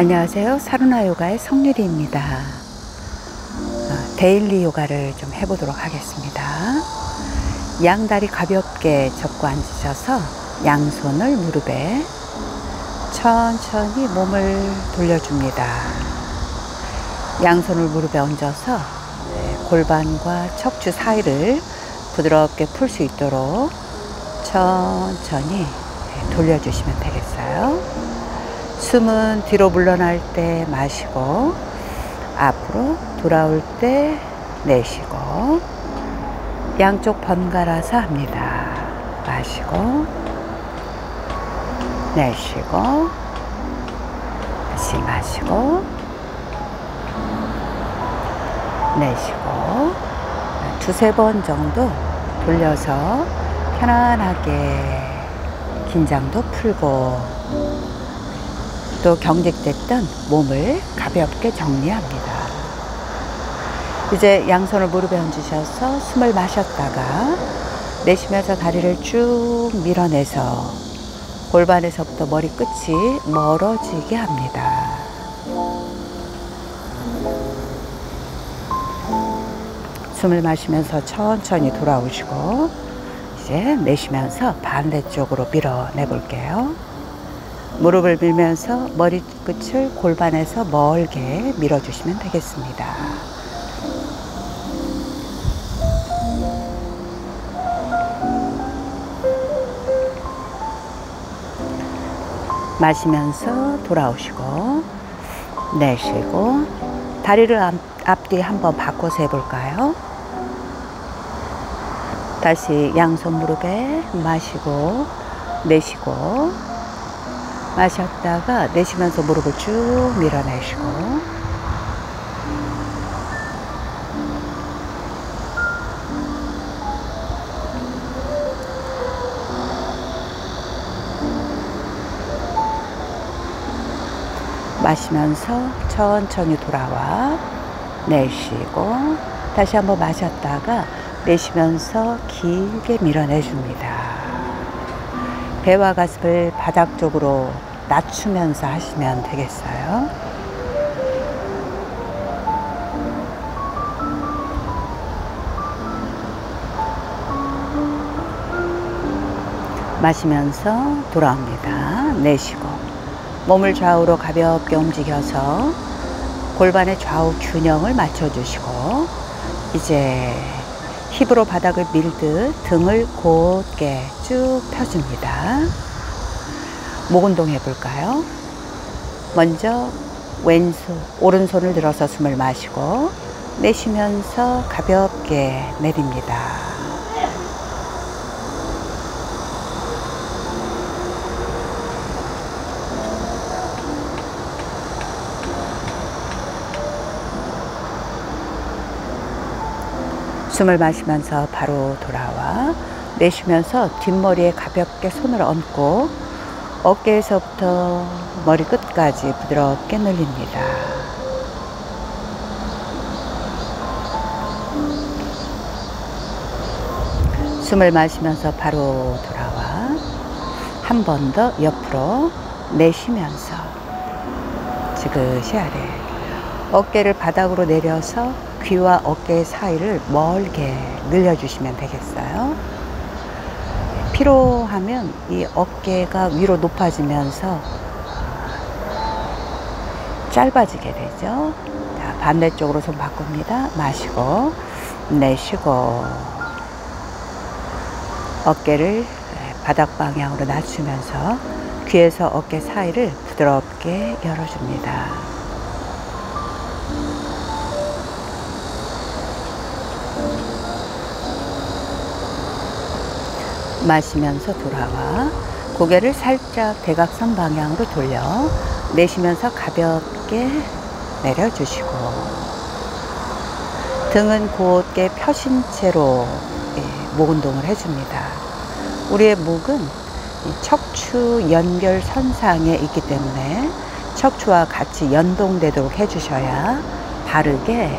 안녕하세요. 사루나 요가의 성유리입니다. 데일리 요가를 좀 해보도록 하겠습니다. 양다리 가볍게 접고 앉으셔서 양손을 무릎에 천천히 몸을 돌려줍니다. 양손을 무릎에 얹어서 골반과 척추 사이를 부드럽게 풀 수 있도록 천천히 돌려주시면 되겠어요. 숨은 뒤로 물러날 때 마시고 앞으로 돌아올 때 내쉬고 양쪽 번갈아서 합니다. 마시고 내쉬고 다시 마시고 내쉬고 두세 번 정도 돌려서 편안하게 긴장도 풀고 또 경직됐던 몸을 가볍게 정리합니다. 이제 양손을 무릎에 얹으셔서 숨을 마셨다가 내쉬면서 다리를 쭉 밀어내서 골반에서부터 머리끝이 멀어지게 합니다. 숨을 마시면서 천천히 돌아오시고 이제 내쉬면서 반대쪽으로 밀어내 볼게요. 무릎을 밀면서 머리끝을 골반에서 멀게 밀어주시면 되겠습니다. 마시면서 돌아오시고 내쉬고 다리를 앞뒤 한번 바꿔서 해볼까요? 다시 양손 무릎에 마시고 내쉬고 마셨다가 내쉬면서 무릎을 쭉 밀어내시고 마시면서 천천히 돌아와 내쉬고 다시 한번 마셨다가 내쉬면서 길게 밀어내줍니다. 배와 가슴을 바닥 쪽으로 낮추면서 하시면 되겠어요. 마시면서 돌아옵니다. 내쉬고 몸을 좌우로 가볍게 움직여서 골반의 좌우 균형을 맞춰주시고 이제 힙으로 바닥을 밀듯 등을 곧게 쭉 펴줍니다. 목 운동 해볼까요? 먼저 오른손을 들어서 숨을 마시고 내쉬면서 가볍게 내립니다. 숨을 마시면서 바로 돌아와 내쉬면서 뒷머리에 가볍게 손을 얹고 어깨에서부터 머리 끝까지 부드럽게 늘립니다. 숨을 마시면서 바로 돌아와 한 번 더 옆으로 내쉬면서 지그시 아래 어깨를 바닥으로 내려서 귀와 어깨 사이를 멀게 늘려주시면 되겠어요. 필요하면 이 어깨가 위로 높아지면서 짧아지게 되죠. 자, 반대쪽으로 손 바꿉니다. 마시고 내쉬고 어깨를 바닥 방향으로 낮추면서 귀에서 어깨 사이를 부드럽게 열어줍니다. 마시면서 돌아와 고개를 살짝 대각선 방향으로 돌려 내쉬면서 가볍게 내려주시고 등은 곧게 펴신 채로 목 운동을 해줍니다. 우리의 목은 척추 연결선상에 있기 때문에 척추와 같이 연동되도록 해주셔야 바르게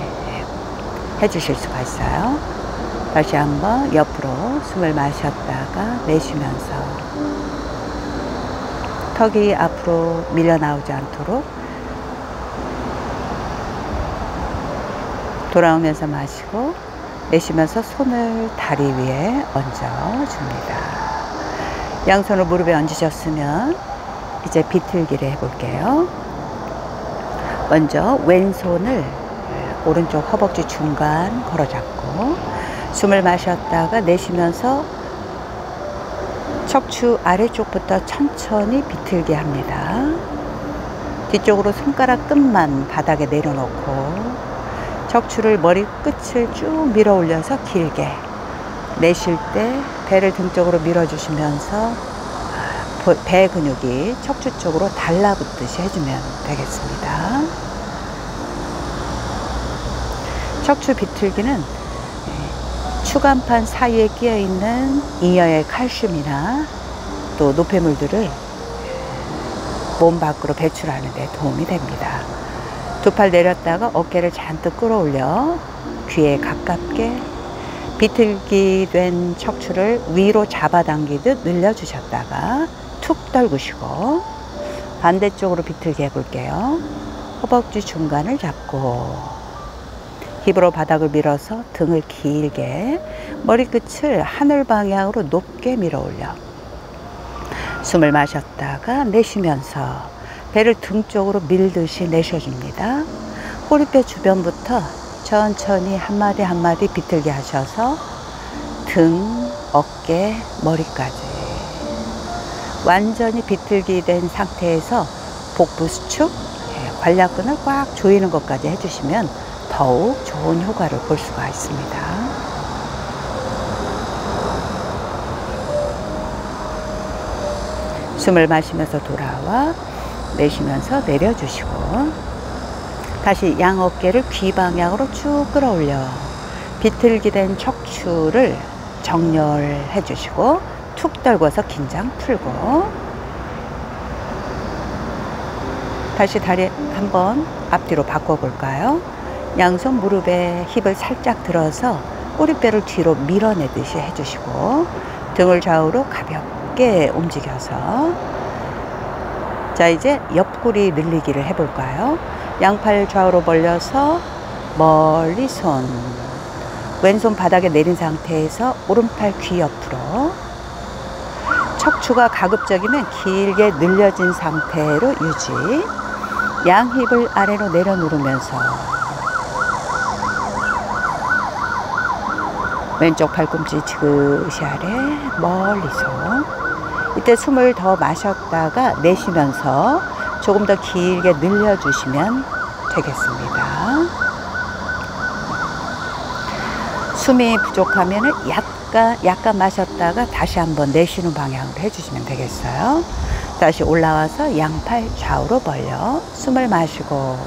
해주실 수가 있어요. 다시 한번 옆으로 숨을 마셨다가 내쉬면서 턱이 앞으로 밀려 나오지 않도록 돌아오면서 마시고 내쉬면서 손을 다리 위에 얹어줍니다. 양손을 무릎에 얹으셨으면 이제 비틀기를 해볼게요. 먼저 왼손을 오른쪽 허벅지 중간 걸어 잡고 숨을 마셨다가 내쉬면서 척추 아래쪽부터 천천히 비틀게 합니다. 뒤쪽으로 손가락 끝만 바닥에 내려놓고 척추를 머리 끝을 쭉 밀어 올려서 길게, 내쉴 때 배를 등 쪽으로 밀어주시면서 배 근육이 척추 쪽으로 달라붙듯이 해주면 되겠습니다. 척추 비틀기는 추간판 사이에 끼어 있는 잉여의 칼슘이나 또 노폐물들을 몸 밖으로 배출하는 데 도움이 됩니다. 두 팔 내렸다가 어깨를 잔뜩 끌어올려 귀에 가깝게 비틀기 된 척추를 위로 잡아당기듯 늘려주셨다가 툭 떨구시고 반대쪽으로 비틀게 해볼게요. 허벅지 중간을 잡고 힙으로 바닥을 밀어서 등을 길게, 머리끝을 하늘 방향으로 높게 밀어 올려 숨을 마셨다가 내쉬면서 배를 등 쪽으로 밀듯이 내쉬어줍니다. 꼬리뼈 주변부터 천천히 한마디 한마디 비틀게 하셔서 등, 어깨, 머리까지 완전히 비틀기 된 상태에서 복부 수축, 관략근을 꽉 조이는 것까지 해주시면 더욱 좋은 효과를 볼 수가 있습니다. 숨을 마시면서 돌아와 내쉬면서 내려주시고 다시 양 어깨를 귀 방향으로 쭉 끌어올려 비틀기 된 척추를 정렬해 주시고 툭 떨궈서 긴장 풀고 다시 다리 한번 앞뒤로 바꿔볼까요? 양손 무릎에 힙을 살짝 들어서 꼬리뼈를 뒤로 밀어내듯이 해주시고 등을 좌우로 가볍게 움직여서 자, 이제 옆구리 늘리기를 해볼까요? 양팔 좌우로 벌려서 멀리 손, 왼손 바닥에 내린 상태에서 오른팔 귀 옆으로, 척추가 가급적이면 길게 늘려진 상태로 유지, 양 힙을 아래로 내려 누르면서 왼쪽 팔꿈치 지그시 아래 멀리서 이때 숨을 더 마셨다가 내쉬면서 조금 더 길게 늘려주시면 되겠습니다. 숨이 부족하면 약간 마셨다가 다시 한번 내쉬는 방향으로 해주시면 되겠어요. 다시 올라와서 양팔 좌우로 벌려 숨을 마시고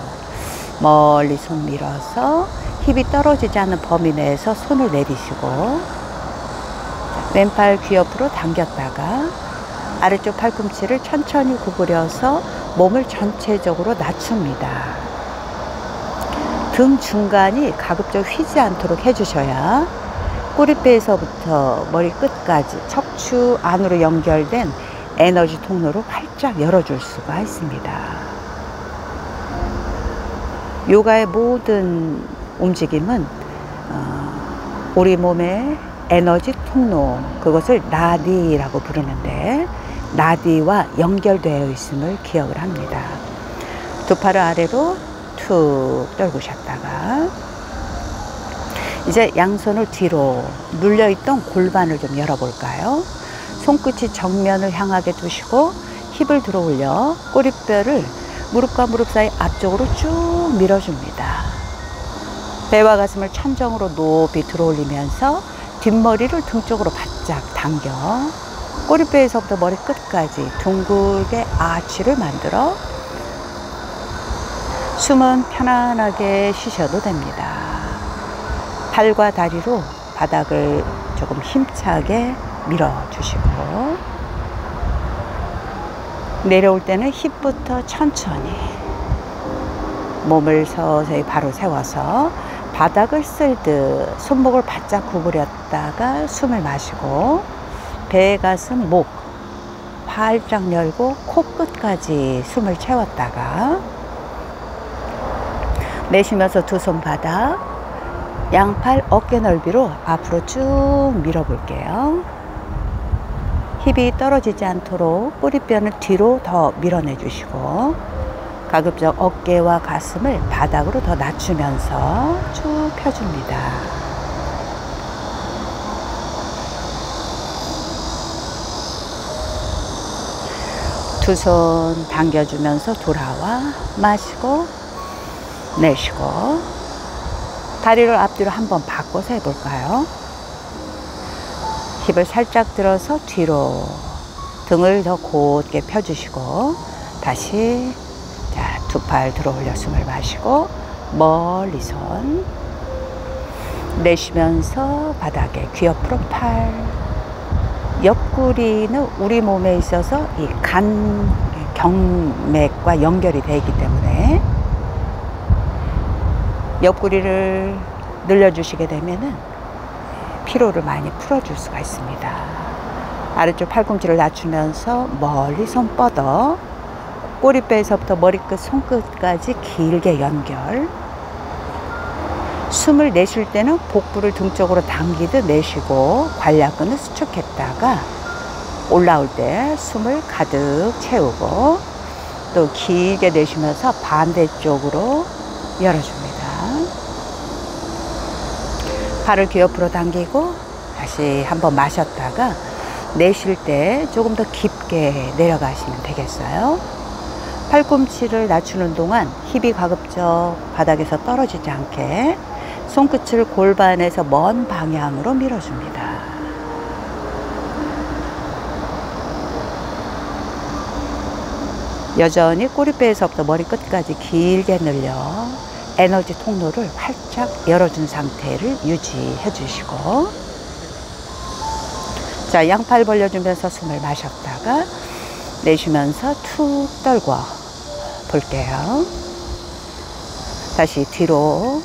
멀리 손 밀어서 힙이 떨어지지 않는 범위 내에서 손을 내리시고 왼팔 귀 옆으로 당겼다가 아래쪽 팔꿈치를 천천히 구부려서 몸을 전체적으로 낮춥니다. 등 중간이 가급적 휘지 않도록 해주셔야 꼬리뼈에서부터 머리 끝까지 척추 안으로 연결된 에너지 통로를 활짝 열어줄 수가 있습니다. 요가의 모든 움직임은 우리 몸의 에너지 통로, 그것을 나디라고 부르는데 나디와 연결되어 있음을 기억을 합니다. 두 팔을 아래로 툭 떨구셨다가 이제 양손을 뒤로 눌려있던 골반을 좀 열어볼까요? 손끝이 정면을 향하게 두시고 힙을 들어 올려 꼬리뼈를 무릎과 무릎 사이 앞쪽으로 쭉 밀어줍니다. 배와 가슴을 천정으로 높이 들어 올리면서 뒷머리를 등 쪽으로 바짝 당겨 꼬리뼈에서부터 머리 끝까지 둥글게 아치를 만들어 숨은 편안하게 쉬셔도 됩니다. 팔과 다리로 바닥을 조금 힘차게 밀어주시고 내려올 때는 힙부터 천천히 몸을 서서히 바로 세워서 바닥을 쓸듯 손목을 바짝 구부렸다가 숨을 마시고 배, 가슴, 목 활짝 열고 코끝까지 숨을 채웠다가 내쉬면서 두 손 바닥 양팔 어깨 넓이로 앞으로 쭉 밀어볼게요. 힙이 떨어지지 않도록 꼬리뼈는 뒤로 더 밀어내 주시고 가급적 어깨와 가슴을 바닥으로 더 낮추면서 쭉 펴줍니다. 두 손 당겨주면서 돌아와 마시고 내쉬고 다리를 앞뒤로 한번 바꿔서 해볼까요? 힙을 살짝 들어서 뒤로 등을 더 곧게 펴주시고 다시 두 팔 들어 올려 숨을 마시고 멀리 손 내쉬면서 바닥에 귀 옆으로 팔. 옆구리는 우리 몸에 있어서 이 간 경맥과 연결이 되어 있기 때문에 옆구리를 늘려주시게 되면은 피로를 많이 풀어줄 수가 있습니다. 아래쪽 팔꿈치를 낮추면서 멀리 손 뻗어 꼬리뼈에서부터 머리끝 손끝까지 길게 연결. 숨을 내쉴 때는 복부를 등 쪽으로 당기듯 내쉬고 관략근을 수축했다가 올라올 때 숨을 가득 채우고 또 길게 내쉬면서 반대쪽으로 열어줍니다. 팔을 귀 옆으로 당기고 다시 한번 마셨다가 내쉴 때 조금 더 깊게 내려가시면 되겠어요. 팔꿈치를 낮추는 동안 힙이 가급적 바닥에서 떨어지지 않게 손끝을 골반에서 먼 방향으로 밀어줍니다. 여전히 꼬리뼈에서부터 머리끝까지 길게 늘려 에너지 통로를 활짝 열어준 상태를 유지해 주시고 자, 양팔 벌려주면서 숨을 마셨다가 내쉬면서 툭 떨궈 볼게요. 다시 뒤로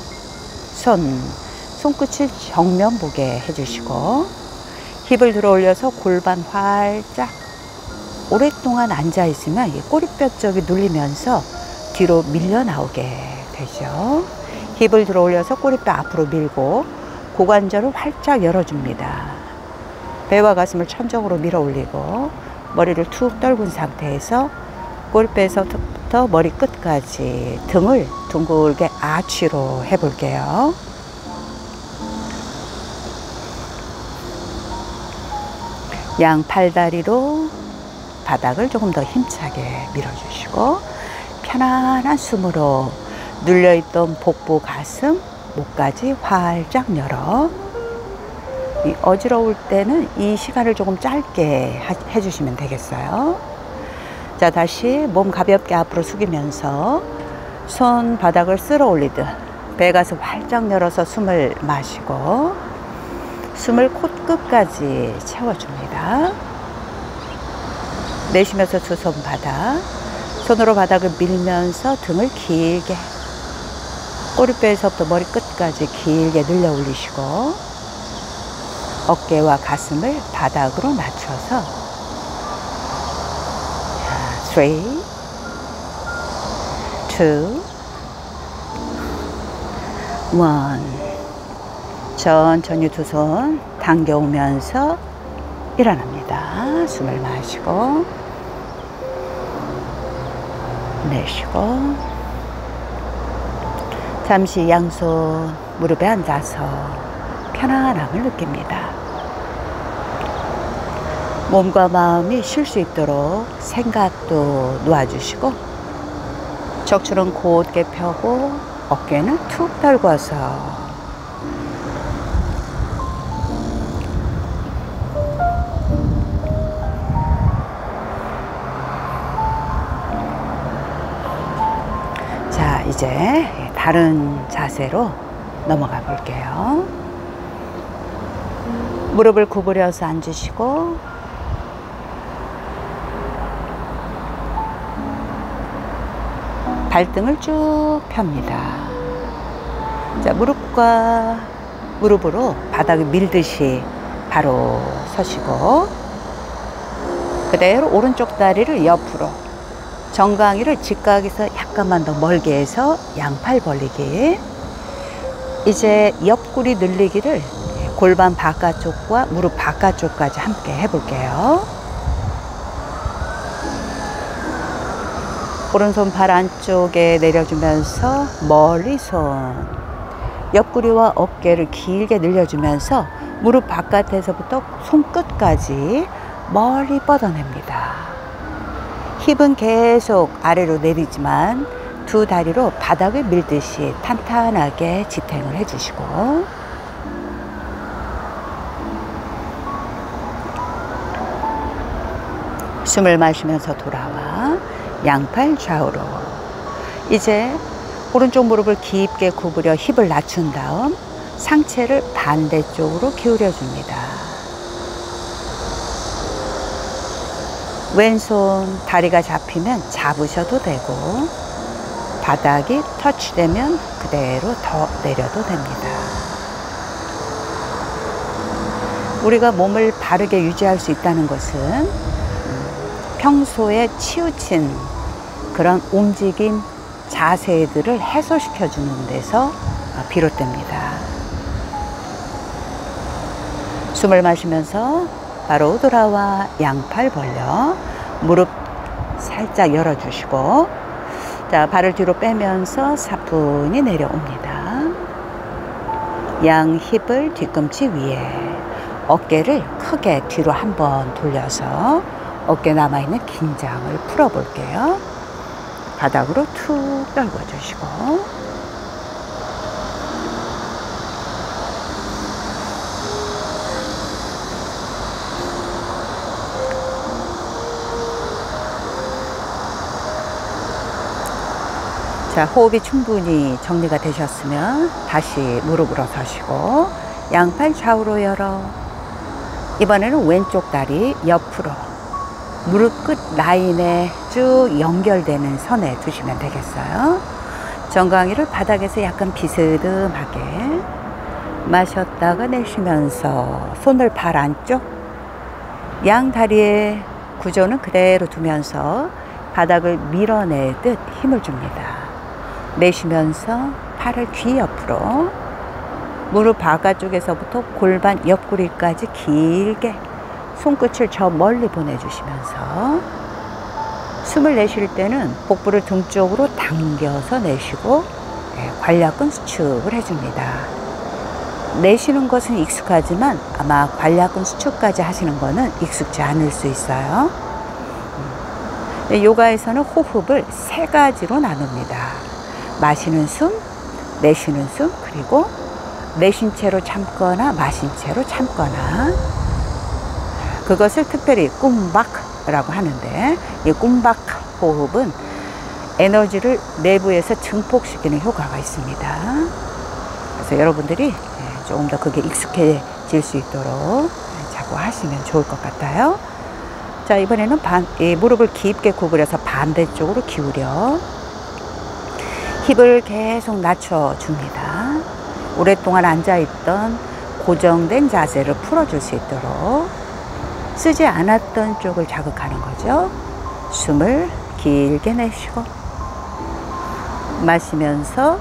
손끝을 정면 보게 해주시고 힙을 들어 올려서 골반 활짝. 오랫동안 앉아 있으면 꼬리뼈 쪽이 눌리면서 뒤로 밀려 나오게 되죠. 힙을 들어 올려서 꼬리뼈 앞으로 밀고 고관절을 활짝 열어줍니다. 배와 가슴을 천정으로 밀어 올리고 머리를 툭 떨군 상태에서 꼬리뼈에서부터 머리 끝까지 등을 둥글게 아치로 해볼게요. 양 팔다리로 바닥을 조금 더 힘차게 밀어주시고 편안한 숨으로 눌려있던 복부, 가슴, 목까지 활짝 열어. 어지러울 때는 이 시간을 조금 짧게 해주시면 되겠어요. 자, 다시 몸 가볍게 앞으로 숙이면서 손 바닥을 쓸어 올리듯 배가슴 활짝 열어서 숨을 마시고 숨을 콧끝까지 채워줍니다. 내쉬면서 두 손 바닥, 손으로 바닥을 밀면서 등을 길게 꼬리뼈에서부터 머리끝까지 길게 늘려 올리시고 어깨와 가슴을 바닥으로 낮춰서 3, 2, 1 천천히 두 손 당겨오면서 일어납니다. 숨을 마시고 내쉬고 잠시 양손 무릎에 앉아서 편안함을 느낍니다. 몸과 마음이 쉴 수 있도록 생각도 놓아주시고 척추는 곧게 펴고 어깨는 툭 떨궈서 자, 이제 다른 자세로 넘어가 볼게요. 무릎을 구부려서 앉으시고 발등을 쭉 펴니다. 자, 무릎과 무릎으로 바닥을 밀듯이 바로 서시고 그대로 오른쪽 다리를 옆으로 정강이를 직각에서 약간만 더 멀게 해서 양팔 벌리기. 이제 옆구리 늘리기를 골반 바깥쪽과 무릎 바깥쪽까지 함께 해볼게요. 오른손 발 안쪽에 내려주면서 멀리 손, 옆구리와 어깨를 길게 늘려주면서 무릎 바깥에서부터 손끝까지 멀리 뻗어냅니다. 힙은 계속 아래로 내리지만 두 다리로 바닥을 밀듯이 탄탄하게 지탱을 해주시고, 숨을 마시면서 돌아와 양팔 좌우로. 이제 오른쪽 무릎을 깊게 구부려 힙을 낮춘 다음 상체를 반대쪽으로 기울여 줍니다. 왼손 다리가 잡히면 잡으셔도 되고, 바닥이 터치되면 그대로 더 내려도 됩니다. 우리가 몸을 바르게 유지할 수 있다는 것은 평소에 치우친 그런 움직임, 자세들을 해소시켜 주는 데서 비롯됩니다. 숨을 마시면서 바로 돌아와 양팔 벌려 무릎 살짝 열어주시고, 자, 발을 뒤로 빼면서 사뿐히 내려옵니다. 양 힙을 뒤꿈치 위에, 어깨를 크게 뒤로 한번 돌려서 어깨 남아있는 긴장을 풀어볼게요. 바닥으로 툭 떨궈주시고, 자, 호흡이 충분히 정리가 되셨으면 다시 무릎으로 서시고 양팔 좌우로 열어. 이번에는 왼쪽 다리 옆으로 무릎 끝 라인에 쭉 연결되는 선에 두시면 되겠어요. 정강이를 바닥에서 약간 비스듬하게 마셨다가 내쉬면서 손을 발 안쪽, 양 다리의 구조는 그대로 두면서 바닥을 밀어내듯 힘을 줍니다. 내쉬면서 팔을 귀 옆으로, 무릎 바깥쪽에서부터 골반 옆구리까지 길게 손끝을 저 멀리 보내주시면서, 숨을 내쉴 때는 복부를 등 쪽으로 당겨서 내쉬고 관략근 수축을 해줍니다. 내쉬는 것은 익숙하지만 아마 관략근 수축까지 하시는 거는 익숙지 않을 수 있어요. 요가에서는 호흡을 세 가지로 나눕니다. 마시는 숨, 내쉬는 숨, 그리고 내쉰 채로 참거나 마신 채로 참거나. 그것을 특별히 꿈박라고 하는데, 이 꿈박 호흡은 에너지를 내부에서 증폭시키는 효과가 있습니다. 그래서 여러분들이 조금 더 그게 익숙해질 수 있도록 자꾸 하시면 좋을 것 같아요. 자, 이번에는 무릎을 깊게 구부려서 반대쪽으로 기울여 힙을 계속 낮춰줍니다. 오랫동안 앉아있던 고정된 자세를 풀어줄 수 있도록 쓰지 않았던 쪽을 자극하는 거죠. 숨을 길게 내쉬고 마시면서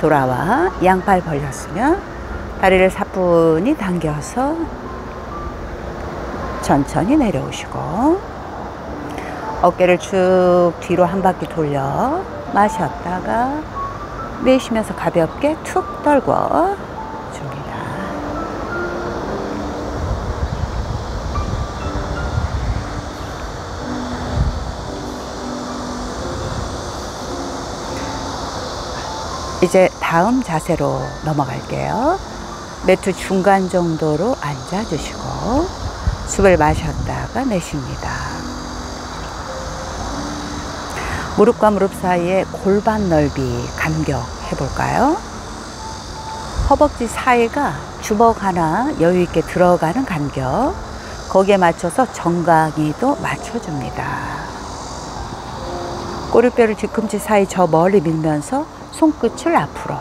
돌아와 양팔 벌렸으면 다리를 사뿐히 당겨서 천천히 내려오시고, 어깨를 쭉 뒤로 한 바퀴 돌려 마셨다가 내쉬면서 가볍게 툭 떨궈 줍니다. 이제 다음 자세로 넘어갈게요. 매트 중간 정도로 앉아주시고 숨을 마셨다가 내쉽니다. 무릎과 무릎 사이에 골반 넓이 간격 해볼까요? 허벅지 사이가 주먹 하나 여유 있게 들어가는 간격, 거기에 맞춰서 정강이도 맞춰줍니다. 꼬리뼈를 뒤꿈치 사이 저 멀리 밀면서 손끝을 앞으로,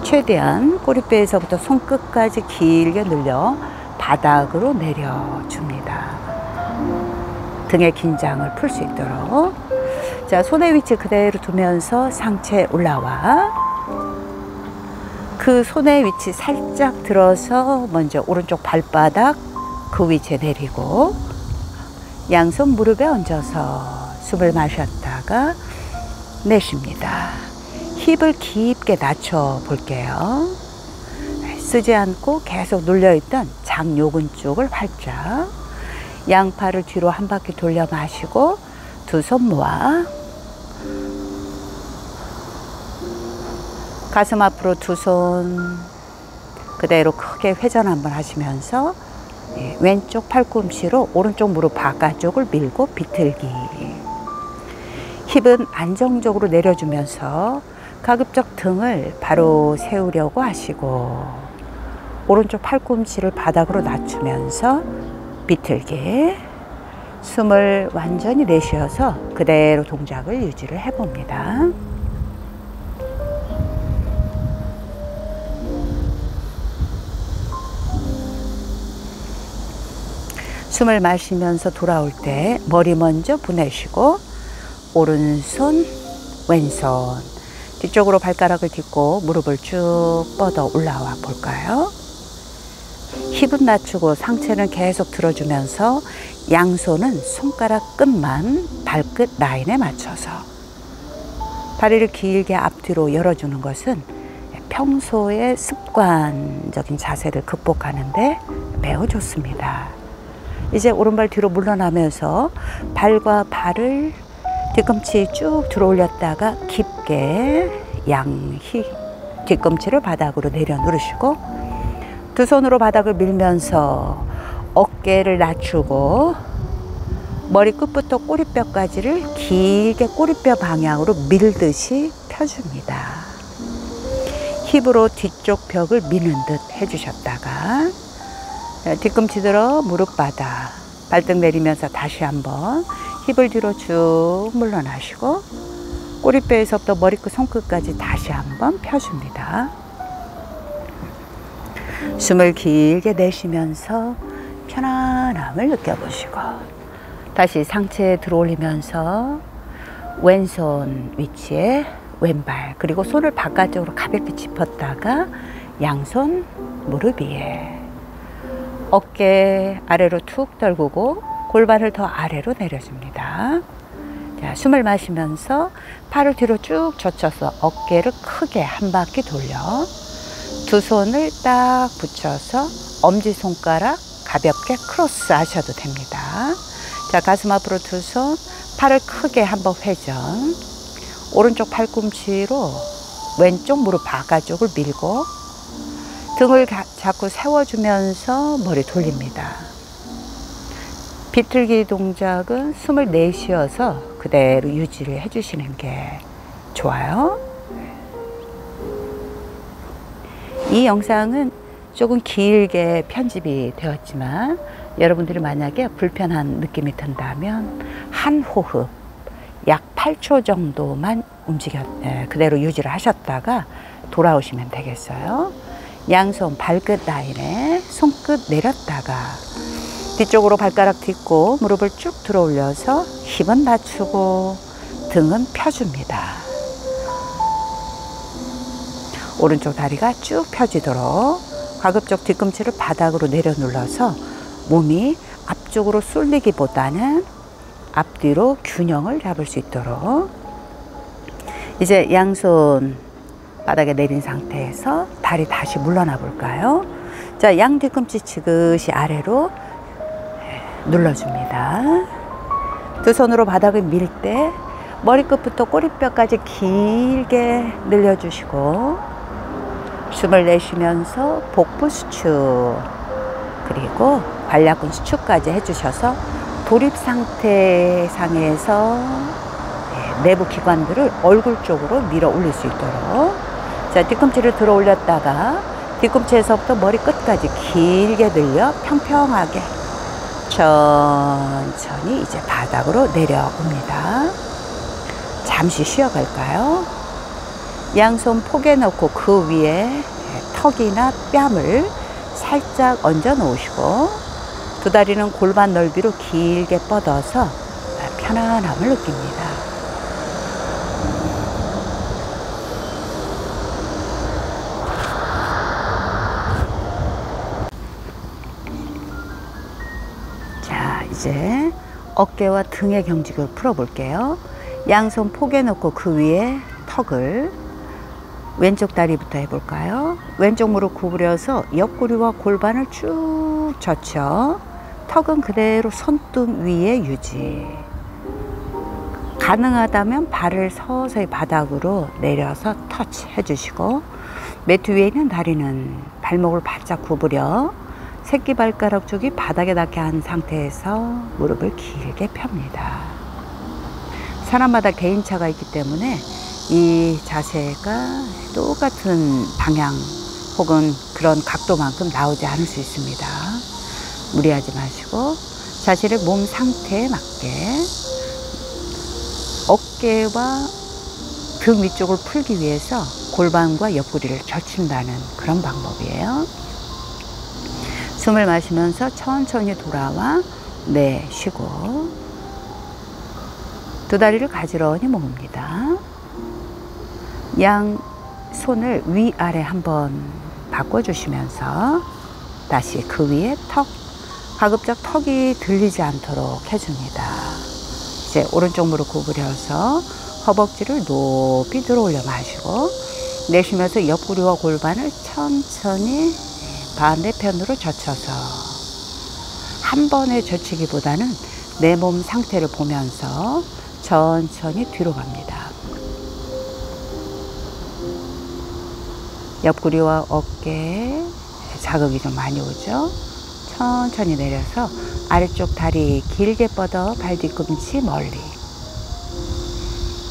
최대한 꼬리뼈에서부터 손끝까지 길게 늘려 바닥으로 내려줍니다. 등의 긴장을 풀 수 있도록. 자, 손의 위치 그대로 두면서 상체 올라와 그 손의 위치 살짝 들어서 먼저 오른쪽 발바닥 그 위치에 내리고 양손 무릎에 얹어서 숨을 마셨다가 내쉽니다. 힙을 깊게 낮춰 볼게요. 쓰지 않고 계속 눌려있던 장요근 쪽을 활짝, 양팔을 뒤로 한 바퀴 돌려 마시고 두 손 모아 가슴 앞으로 두 손 그대로 크게 회전 한번 하시면서 왼쪽 팔꿈치로 오른쪽 무릎 바깥쪽을 밀고 비틀기. 힙은 안정적으로 내려주면서 가급적 등을 바로 세우려고 하시고 오른쪽 팔꿈치를 바닥으로 낮추면서 비틀기. 숨을 완전히 내쉬어서 그대로 동작을 유지를 해봅니다. 숨을 마시면서 돌아올 때 머리 먼저 보내시고 오른손, 왼손 뒤쪽으로 발가락을 딛고 무릎을 쭉 뻗어 올라와 볼까요? 힙은 낮추고 상체는 계속 들어주면서 양손은 손가락 끝만 발끝 라인에 맞춰서 다리를 길게 앞뒤로 열어주는 것은 평소의 습관적인 자세를 극복하는데 매우 좋습니다. 이제 오른발 뒤로 물러나면서 발과 발을 뒤꿈치 쭉 들어 올렸다가 깊게 뒤꿈치를 바닥으로 내려 누르시고 두 손으로 바닥을 밀면서 어깨를 낮추고 머리 끝부터 꼬리뼈까지를 길게 꼬리뼈 방향으로 밀듯이 펴줍니다. 힙으로 뒤쪽 벽을 미는 듯 해주셨다가 뒤꿈치 들어 무릎 바닥 발등 내리면서 다시 한번 힙을 뒤로 쭉 물러나시고 꼬리뼈에서부터 머리끝 손끝까지 다시 한번 펴줍니다. 숨을 길게 내쉬면서 편안함을 느껴보시고 다시 상체에 들어올리면서 왼손 위치에 왼발 그리고 손을 바깥쪽으로 가볍게 짚었다가 양손 무릎 위에 어깨 아래로 툭 떨구고 골반을 더 아래로 내려줍니다. 자, 숨을 마시면서 팔을 뒤로 쭉 젖혀서 어깨를 크게 한 바퀴 돌려 두 손을 딱 붙여서 엄지손가락 가볍게 크로스 하셔도 됩니다. 자, 가슴 앞으로 두 손, 팔을 크게 한번 회전. 오른쪽 팔꿈치로 왼쪽 무릎 바깥쪽을 밀고 등을 자꾸 세워주면서 머리 돌립니다. 비틀기 동작은 숨을 내쉬어서 그대로 유지를 해주시는 게 좋아요. 이 영상은 조금 길게 편집이 되었지만 여러분들이 만약에 불편한 느낌이 든다면 한 호흡 약 8초 정도만 그대로 유지를 하셨다가 돌아오시면 되겠어요. 양손 발끝 라인에 손끝 내렸다가 뒤쪽으로 발가락 딛고 무릎을 쭉 들어 올려서 힙은 낮추고 등은 펴줍니다. 오른쪽 다리가 쭉 펴지도록 가급적 뒤꿈치를 바닥으로 내려 눌러서 몸이 앞쪽으로 쏠리기보다는 앞뒤로 균형을 잡을 수 있도록 이제 양손 바닥에 내린 상태에서 다리 다시 물러나 볼까요? 자, 양 뒤꿈치 지그시 아래로 눌러줍니다. 두 손으로 바닥을 밀 때 머리끝부터 꼬리뼈까지 길게 늘려주시고 숨을 내쉬면서 복부 수축 그리고 관략근 수축까지 해주셔서 돌입 상태 상에서 내부 기관들을 얼굴 쪽으로 밀어 올릴 수 있도록 자, 뒤꿈치를 들어 올렸다가 뒤꿈치에서부터 머리 끝까지 길게 늘려 평평하게 천천히 이제 바닥으로 내려옵니다. 잠시 쉬어갈까요? 양손 포개 넣고 그 위에 턱이나 뺨을 살짝 얹어 놓으시고 두 다리는 골반 넓이로 길게 뻗어서 편안함을 느낍니다. 이제 어깨와 등의 경직을 풀어볼게요. 양손 포개 놓고 그 위에 턱을 왼쪽 다리부터 해볼까요? 왼쪽 무릎 구부려서 옆구리와 골반을 쭉 젖혀 턱은 그대로 손등 위에 유지. 가능하다면 발을 서서히 바닥으로 내려서 터치 해주시고, 매트 위에 있는 다리는 발목을 바짝 구부려 새끼발가락 쪽이 바닥에 닿게 한 상태에서 무릎을 길게 펴니다. 사람마다 개인차가 있기 때문에 이 자세가 똑같은 방향 혹은 그런 각도만큼 나오지 않을 수 있습니다. 무리하지 마시고 자신의 몸 상태에 맞게 어깨와 등 위쪽을 풀기 위해서 골반과 옆구리를 젖힌다는 그런 방법이에요. 숨을 마시면서 천천히 돌아와 내쉬고 두 다리를 가지런히 모읍니다. 양 손을 위아래 한번 바꿔주시면서 다시 그 위에 턱, 가급적 턱이 들리지 않도록 해줍니다. 이제 오른쪽 무릎 구부려서 허벅지를 높이 들어올려 마시고 내쉬면서 옆구리와 골반을 천천히 반대편으로 젖혀서 한 번에 젖히기보다는 내 몸 상태를 보면서 천천히 뒤로 갑니다. 옆구리와 어깨에 자극이 좀 많이 오죠. 천천히 내려서 아래쪽 다리 길게 뻗어 발 뒤꿈치 멀리.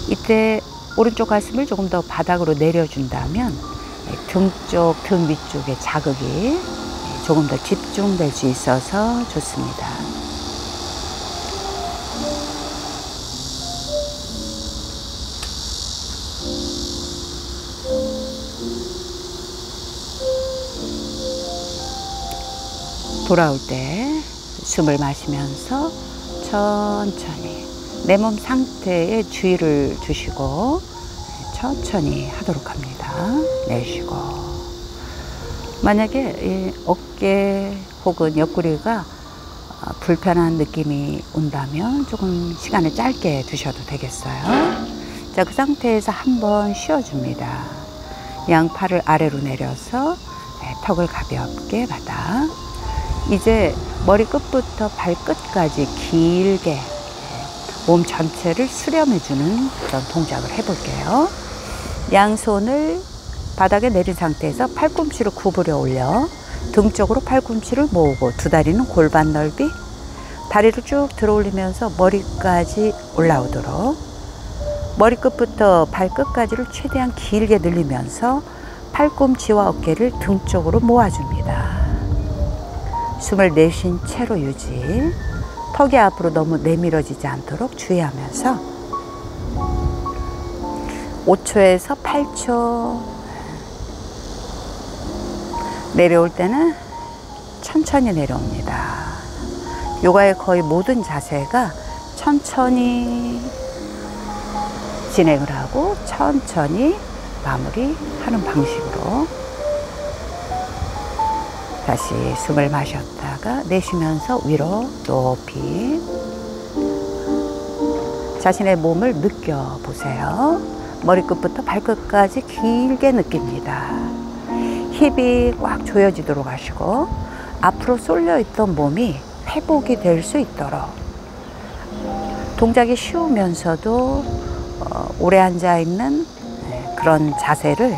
이때 오른쪽 가슴을 조금 더 바닥으로 내려준다면 등 쪽, 등 위쪽에 자극이 조금 더 집중될 수 있어서 좋습니다. 돌아올 때 숨을 마시면서 천천히 내 몸 상태에 주의를 주시고 천천히 하도록 합니다. 내쉬고 만약에 어깨 혹은 옆구리가 불편한 느낌이 온다면 조금 시간을 짧게 두셔도 되겠어요. 자, 그 상태에서 한번 쉬어줍니다. 양 팔을 아래로 내려서 턱을 가볍게 받아 이제 머리끝부터 발끝까지 길게 몸 전체를 수렴해주는 그런 동작을 해볼게요. 양손을 바닥에 내린 상태에서 팔꿈치를 구부려 올려 등 쪽으로 팔꿈치를 모으고 두 다리는 골반 넓이, 다리를 쭉 들어 올리면서 머리까지 올라오도록 머리끝부터 발끝까지를 최대한 길게 늘리면서 팔꿈치와 어깨를 등 쪽으로 모아줍니다. 숨을 내쉰 채로 유지. 턱이 앞으로 너무 내밀어지지 않도록 주의하면서 5초에서 8초 내려올 때는 천천히 내려옵니다. 요가의 거의 모든 자세가 천천히 진행을 하고 천천히 마무리하는 방식으로 다시 숨을 마셨다가 내쉬면서 위로 높이 자신의 몸을 느껴보세요. 머리끝부터 발끝까지 길게 느낍니다. 힙이 꽉 조여지도록 하시고 앞으로 쏠려있던 몸이 회복이 될 수 있도록 동작이 쉬우면서도 오래 앉아있는 그런 자세를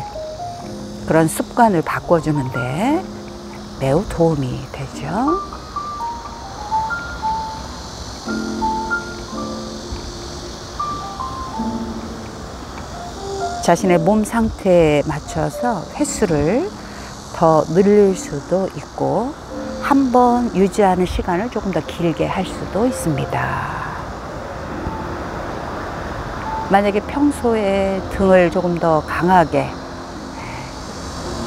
그런 습관을 바꿔주는데 매우 도움이 되죠. 자신의 몸 상태에 맞춰서 횟수를 더 늘릴 수도 있고 한 번 유지하는 시간을 조금 더 길게 할 수도 있습니다. 만약에 평소에 등을 조금 더 강하게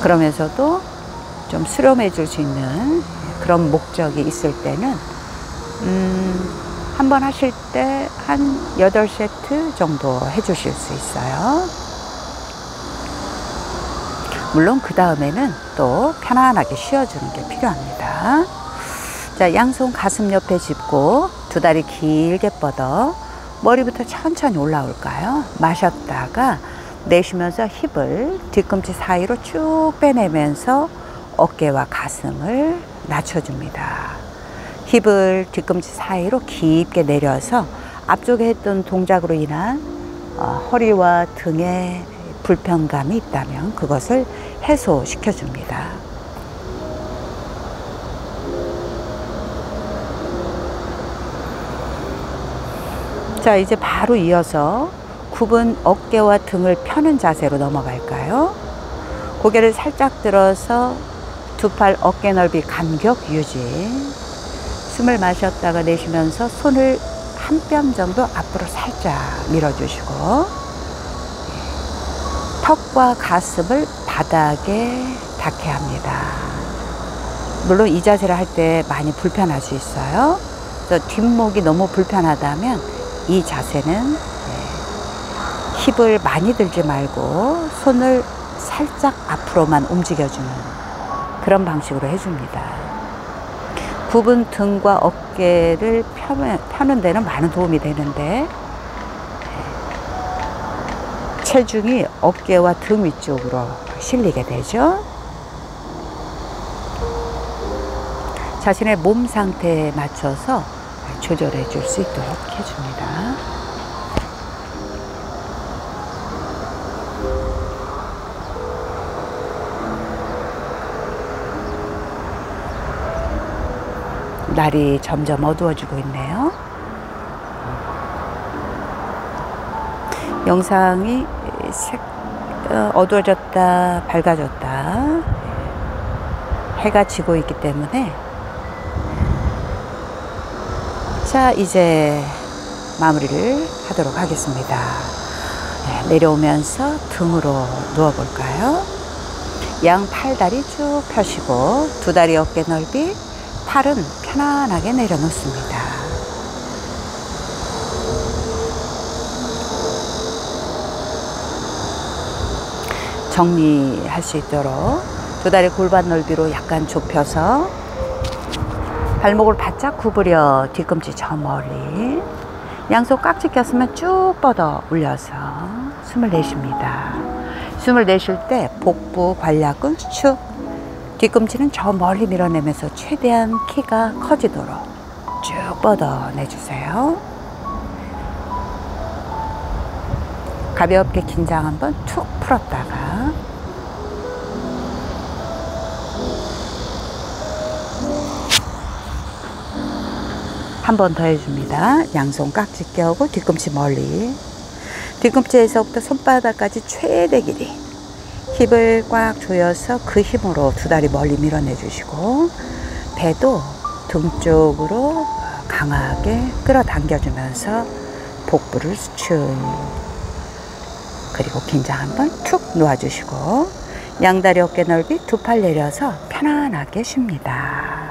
그러면서도 좀 수렴해 줄 수 있는 그런 목적이 있을 때는 한 번 하실 때 한 8세트 정도 해 주실 수 있어요. 물론 그 다음에는 또 편안하게 쉬어주는 게 필요합니다. 자, 자, 양손 가슴 옆에 짚고 두 다리 길게 뻗어 머리부터 천천히 올라올까요? 마셨다가 내쉬면서 힙을 뒤꿈치 사이로 쭉 빼내면서 어깨와 가슴을 낮춰줍니다. 힙을 뒤꿈치 사이로 깊게 내려서 앞쪽에 했던 동작으로 인한 허리와 등에 불편감이 있다면 그것을 해소시켜줍니다. 자, 이제 바로 이어서 굽은 어깨와 등을 펴는 자세로 넘어갈까요? 고개를 살짝 들어서 두 팔 어깨 넓이 간격 유지. 숨을 마셨다가 내쉬면서 손을 한 뼘 정도 앞으로 살짝 밀어주시고 턱과 가슴을 바닥에 닿게 합니다. 물론 이 자세를 할 때 많이 불편할 수 있어요. 그래서 뒷목이 너무 불편하다면 이 자세는 힙을 많이 들지 말고 손을 살짝 앞으로만 움직여주는 그런 방식으로 해줍니다. 굽은 등과 어깨를 펴는 데는 많은 도움이 되는데 체중이 어깨와 등 위쪽으로 실리게 되죠. 자신의 몸 상태에 맞춰서 조절해 줄 수 있도록 해줍니다. 날이 점점 어두워지고 있네요. 영상이 어두워졌다 밝아졌다 해가 지고 있기 때문에 자, 이제 마무리를 하도록 하겠습니다. 내려오면서 등으로 누워볼까요? 양 팔다리 쭉 펴시고 두 다리 어깨 넓이, 팔은 편안하게 내려놓습니다. 정리할 수 있도록 두 다리 골반 넓이로 약간 좁혀서 발목을 바짝 구부려 뒤꿈치 저 멀리, 양손 깍지 꼈으면 쭉 뻗어 올려서 숨을 내쉽니다. 숨을 내쉴 때 복부 관략근 수축, 뒤꿈치는 저 멀리 밀어내면서 최대한 키가 커지도록 쭉 뻗어내주세요. 가볍게 긴장 한번 툭 풀었다가 한 번 더 해줍니다. 양손 깍지 껴고 뒤꿈치 멀리, 뒤꿈치에서부터 손바닥까지 최대 길이, 힙을 꽉 조여서 그 힘으로 두 다리 멀리 밀어내 주시고 배도 등 쪽으로 강하게 끌어당겨 주면서 복부를 수축, 그리고 긴장 한번 툭 놓아주시고 양다리 어깨 넓이 두 팔 내려서 편안하게 쉽니다.